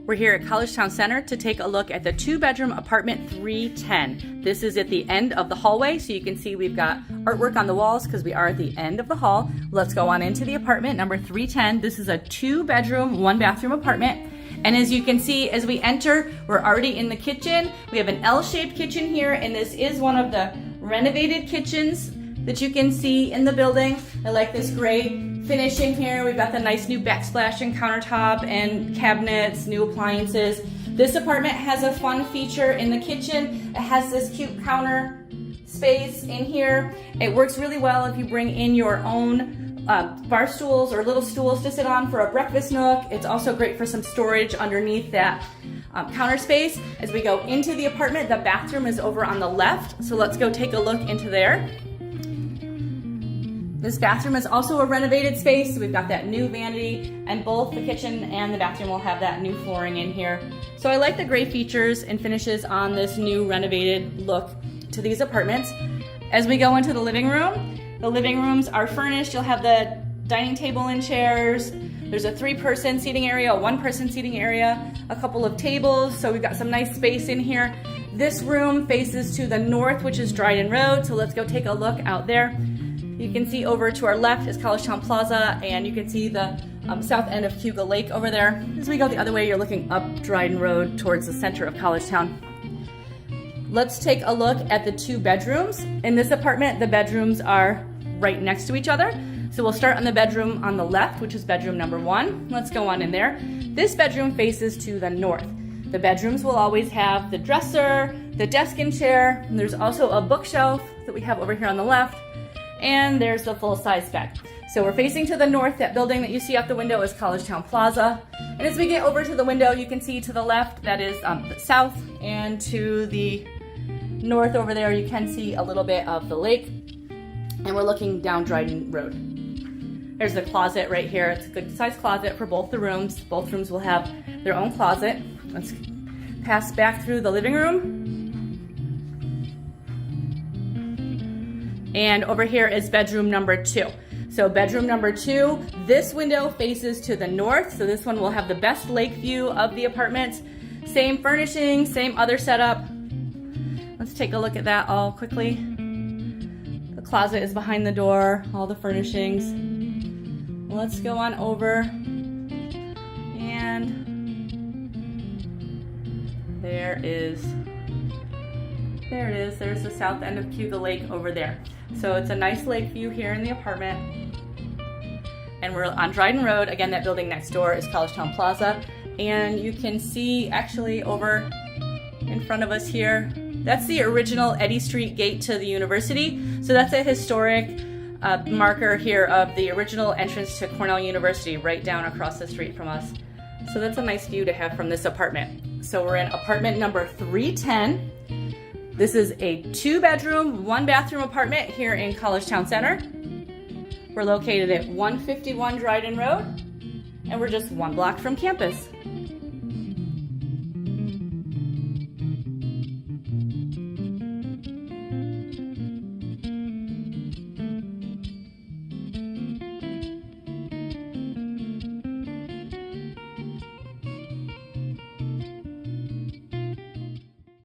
We're here at Collegetown Center to take a look at the 2-bedroom apartment 310. This is at the end of the hallway, so you can see we've got artwork on the walls because we are at the end of the hall. Let's go on into the apartment number 310. This is a 2-bedroom, 1-bathroom apartment. And as you can see, as we enter, we're already in the kitchen. We have an L-shaped kitchen here, and this is one of the renovated kitchens that you can see in the building. I like this gray finish in here. We've got the nice new backsplash and countertop and cabinets, new appliances. This apartment has a fun feature in the kitchen. It has this cute counter space in here. It works really well if you bring in your own bar stools or little stools to sit on for a breakfast nook. It's also great for some storage underneath that counter space. As we go into the apartment, the bathroom is over on the left. So let's go take a look into there. This bathroom is also a renovated space, so we've got that new vanity, and both the kitchen and the bathroom will have that new flooring in here. So I like the gray features and finishes on this new renovated look to these apartments. As we go into the living rooms are furnished. You'll have the dining table and chairs. There's a 3-person seating area, a 1-person seating area, a couple of tables, so we've got some nice space in here. This room faces to the north, which is Dryden Road, so let's go take a look out there. You can see over to our left is Collegetown Plaza, and you can see the south end of Cuba Lake over there. As we go the other way, you're looking up Dryden Road towards the center of Collegetown. Let's take a look at the 2 bedrooms. In this apartment, the bedrooms are right next to each other. So we'll start on the bedroom on the left, which is bedroom number 1. Let's go on in there. This bedroom faces to the north. The bedrooms will always have the dresser, the desk and chair, and there's also a bookshelf that we have over here on the left. And there's the full-size bed. So we're facing to the north. That building that you see out the window is Collegetown Plaza. And as we get over to the window, you can see to the left, that is the south, and to the north over there, you can see a little bit of the lake. And we're looking down Dryden Road. There's the closet right here. It's a good-sized closet for both the rooms. Both rooms will have their own closet. Let's pass back through the living room. And over here is bedroom number 2. So bedroom number 2, this window faces to the north. So this one will have the best lake view of the apartment. Same furnishing, same other setup. Let's take a look at that all quickly. The closet is behind the door, all the furnishings. Let's go on over. And there it is. There's the south end of Cuba Lake over there. So it's a nice lake view here in the apartment. And we're on Dryden Road. Again, that building next door is Collegetown Plaza. And you can see actually over in front of us here, that's the original Eddy Street gate to the university. So that's a historic marker here of the original entrance to Cornell University right down across the street from us. So that's a nice view to have from this apartment. So we're in apartment number 310. This is a 2-bedroom, 1-bathroom apartment here in Collegetown Center. We're located at 151 Dryden Road, and we're just 1 block from campus.